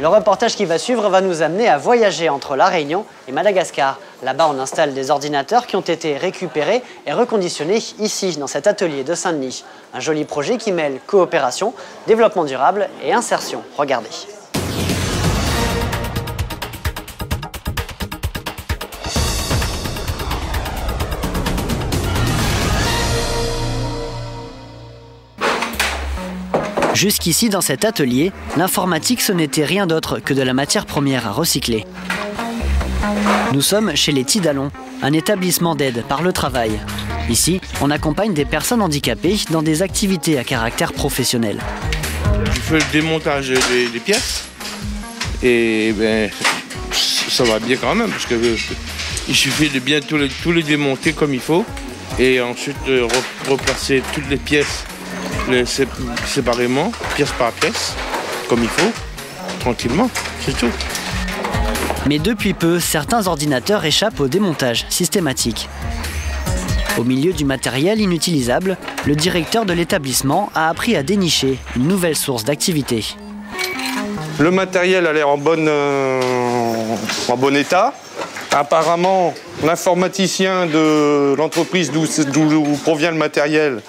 Le reportage qui va suivre va nous amener à voyager entre La Réunion et Madagascar. Là-bas, on installe des ordinateurs qui ont été récupérés et reconditionnés ici, dans cet atelier de Saint-Denis. Un joli projet qui mêle coopération, développement durable et insertion. Regardez. Jusqu'ici, dans cet atelier, l'informatique, ce n'était rien d'autre que de la matière première à recycler. Nous sommes chez les Tidalons, un établissement d'aide par le travail. Ici, on accompagne des personnes handicapées dans des activités à caractère professionnel. Je fais le démontage des pièces et ça va bien quand même parce que il suffit de bien tous les démonter comme il faut et ensuite replacer toutes les pièces séparément, pièce par pièce, comme il faut, tranquillement, c'est tout. Mais depuis peu, certains ordinateurs échappent au démontage systématique. Au milieu du matériel inutilisable, le directeur de l'établissement a appris à dénicher une nouvelle source d'activité. Le matériel a l'air en bon état. Apparemment, l'informaticien de l'entreprise d'où provient le matériel,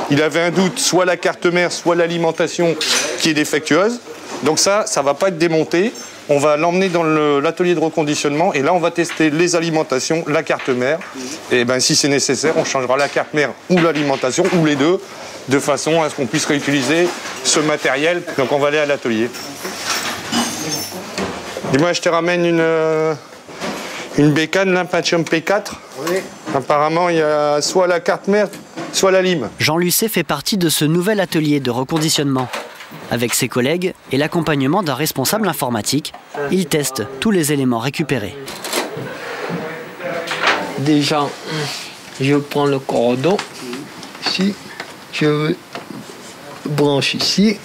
il avait un doute, soit la carte mère, soit l'alimentation qui est défectueuse. Donc ça ne va pas être démonté. On va l'emmener dans l'atelier de reconditionnement et là, on va tester les alimentations, la carte mère. Et si c'est nécessaire, on changera la carte mère ou l'alimentation, ou les deux, de façon à ce qu'on puisse réutiliser ce matériel. Donc on va aller à l'atelier. Dis-moi, je te ramène une bécane, l'Impatium P4. Oui. Apparemment, il y a soit la carte mère, soit la lime. Jean Lucet fait partie de ce nouvel atelier de reconditionnement. Avec ses collègues et l'accompagnement d'un responsable informatique, il teste tous les éléments récupérés. Déjà, je prends le cordon. Ici, je branche ici.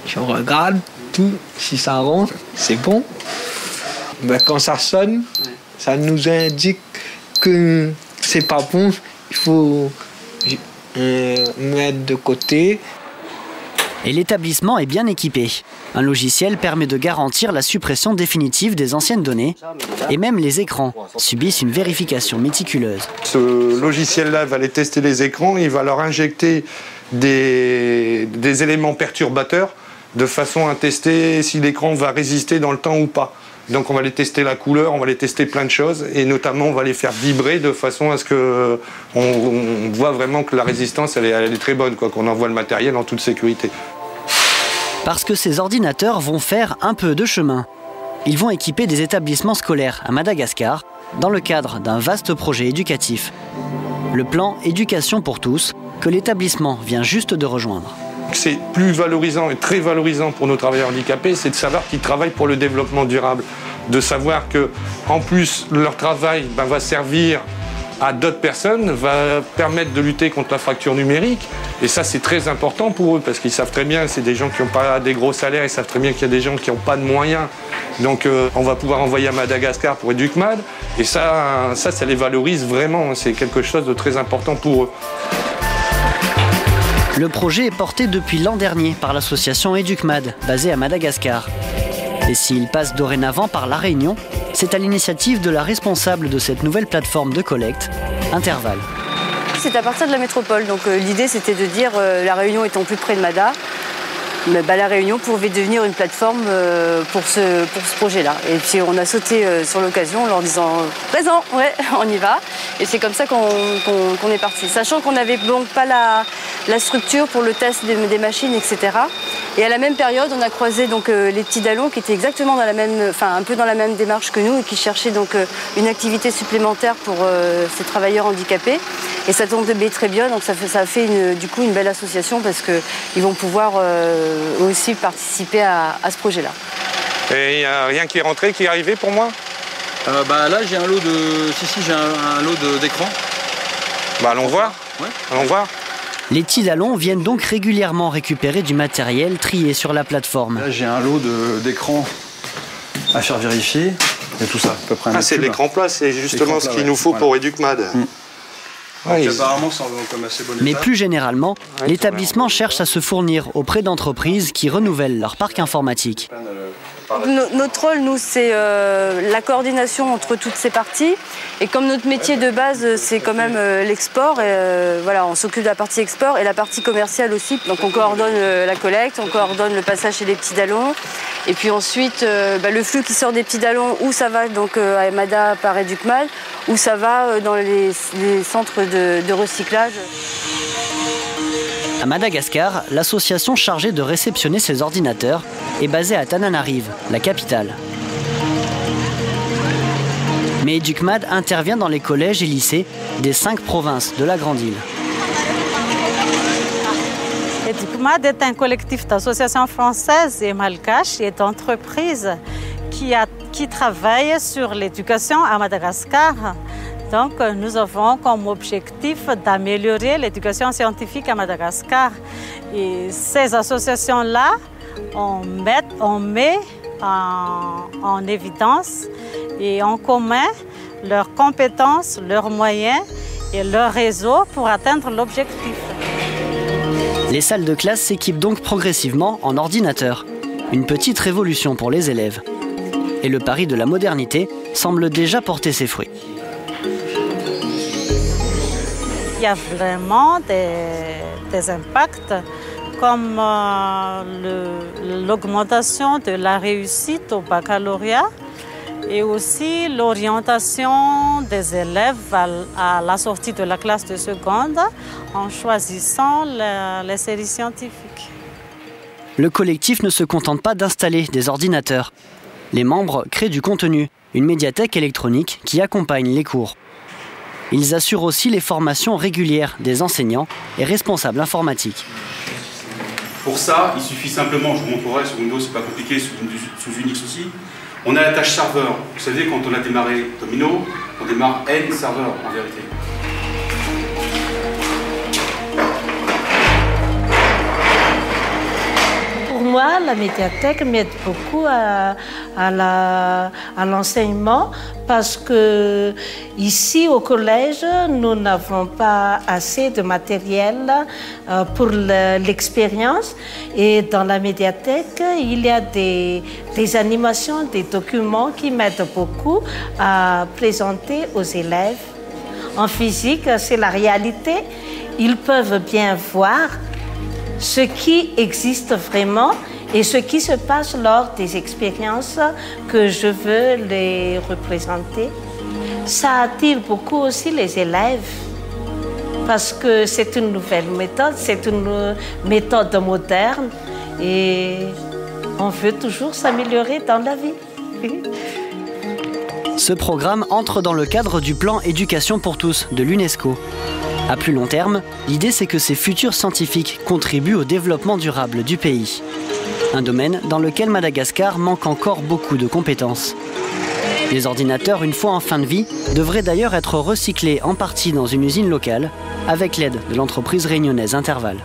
Je regarde tout, si ça rentre, c'est bon. Quand ça sonne, ça nous indique que c'est pas bon. Il faut mettre de côté. Et l'établissement est bien équipé. Un logiciel permet de garantir la suppression définitive des anciennes données et même les écrans subissent une vérification méticuleuse. Ce logiciel-là va aller tester les écrans, il va leur injecter des éléments perturbateurs de façon à tester si l'écran va résister dans le temps ou pas. Donc on va aller tester la couleur, on va aller tester plein de choses et notamment on va les faire vibrer de façon à ce qu'on voit vraiment que la résistance elle est très bonne, qu'on envoie le matériel en toute sécurité. Parce que ces ordinateurs vont faire un peu de chemin. Ils vont équiper des établissements scolaires à Madagascar dans le cadre d'un vaste projet éducatif. Le plan Éducation pour tous que l'établissement vient juste de rejoindre. C'est plus valorisant et très valorisant pour nos travailleurs handicapés, c'est de savoir qu'ils travaillent pour le développement durable. De savoir que, en plus, leur travail va servir à d'autres personnes, va permettre de lutter contre la fracture numérique. Et ça, c'est très important pour eux, parce qu'ils savent très bien, c'est des gens qui n'ont pas des gros salaires, ils savent très bien qu'il y a des gens qui n'ont pas de moyens. Donc on va pouvoir envoyer à Madagascar pour EducMad. Et ça les valorise vraiment, c'est quelque chose de très important pour eux. Le projet est porté depuis l'an dernier par l'association EducMad, basée à Madagascar. Et s'il passe dorénavant par La Réunion, c'est à l'initiative de la responsable de cette nouvelle plateforme de collecte, Interval. C'est à partir de la métropole, donc l'idée c'était de dire La Réunion étant plus près de Mada, La Réunion pouvait devenir une plateforme pour ce projet-là. Et puis on a sauté sur l'occasion en leur disant « Présent, ouais, on y va ». Et c'est comme ça qu'on est parti. Sachant qu'on n'avait donc pas la structure pour le test des machines, etc. Et à la même période, on a croisé donc, les Tidalons qui étaient exactement dans la même, un peu dans la même démarche que nous et qui cherchaient donc une activité supplémentaire pour ces travailleurs handicapés. Et ça tombait très bien, donc ça a fait du coup une belle association parce qu'ils vont pouvoir aussi participer à ce projet-là. Et il n'y a rien qui est rentré, qui est arrivé pour moi? Là j'ai un lot de. J'ai un lot d'écran. Allons voir. Ouais. Allons voir. Les Tidalons viennent donc régulièrement récupérer du matériel trié sur la plateforme. Là j'ai un lot d'écrans à faire vérifier. Et tout ça, à peu près. C'est l'écran plat, c'est justement ce qu'il nous faut pour EducMad. Ouais, Apparemment, c'est comme assez bon état. Mais plus généralement, l'établissement cherche à se fournir auprès d'entreprises qui renouvellent leur parc informatique. Notre rôle, nous, c'est la coordination entre toutes ces parties. Et comme notre métier de base, c'est quand même l'export, voilà, on s'occupe de la partie export et la partie commerciale aussi. Donc on coordonne la collecte, on coordonne le passage chez les petits dallons. Et puis ensuite, le flux qui sort des petits dallons, où ça va donc à Emada par Educmal, où ça va dans les centres de recyclage. À Madagascar, l'association chargée de réceptionner ces ordinateurs est basée à Tananarive, la capitale. Mais Educmad intervient dans les collèges et lycées des 5 provinces de la Grande Île. Educmad est un collectif d'associations françaises et malgaches et d'entreprises qui travaillent sur l'éducation à Madagascar. Donc, nous avons comme objectif d'améliorer l'éducation scientifique à Madagascar. Et ces associations-là, on met en évidence et en commun leurs compétences, leurs moyens et leur réseau pour atteindre l'objectif. Les salles de classe s'équipent donc progressivement en ordinateurs. Une petite révolution pour les élèves. Et le pari de la modernité semble déjà porter ses fruits. Il y a vraiment des impacts comme l'augmentation de la réussite au baccalauréat et aussi l'orientation des élèves à la sortie de la classe de seconde en choisissant les séries scientifiques. Le collectif ne se contente pas d'installer des ordinateurs. Les membres créent du contenu, une médiathèque électronique qui accompagne les cours. Ils assurent aussi les formations régulières des enseignants et responsables informatiques. Pour ça, il suffit simplement, je vous montrerai sur Windows, c'est pas compliqué, sous Unix aussi. On a la tâche serveur. Vous savez, quand on a démarré Domino, on démarre N serveur en vérité. Pour moi, la médiathèque m'aide beaucoup à l'enseignement parce que ici au collège, nous n'avons pas assez de matériel pour l'expérience. Et dans la médiathèque, il y a des animations, des documents qui m'aident beaucoup à présenter aux élèves. En physique, c'est la réalité. Ils peuvent bien voir ce qui existe vraiment et ce qui se passe lors des expériences que je veux les représenter. Ça attire beaucoup aussi les élèves parce que c'est une nouvelle méthode, c'est une méthode moderne et on veut toujours s'améliorer dans la vie. Ce programme entre dans le cadre du plan Éducation pour tous de l'UNESCO. À plus long terme, l'idée c'est que ces futurs scientifiques contribuent au développement durable du pays. Un domaine dans lequel Madagascar manque encore beaucoup de compétences. Les ordinateurs, une fois en fin de vie, devraient d'ailleurs être recyclés en partie dans une usine locale, avec l'aide de l'entreprise réunionnaise Interval.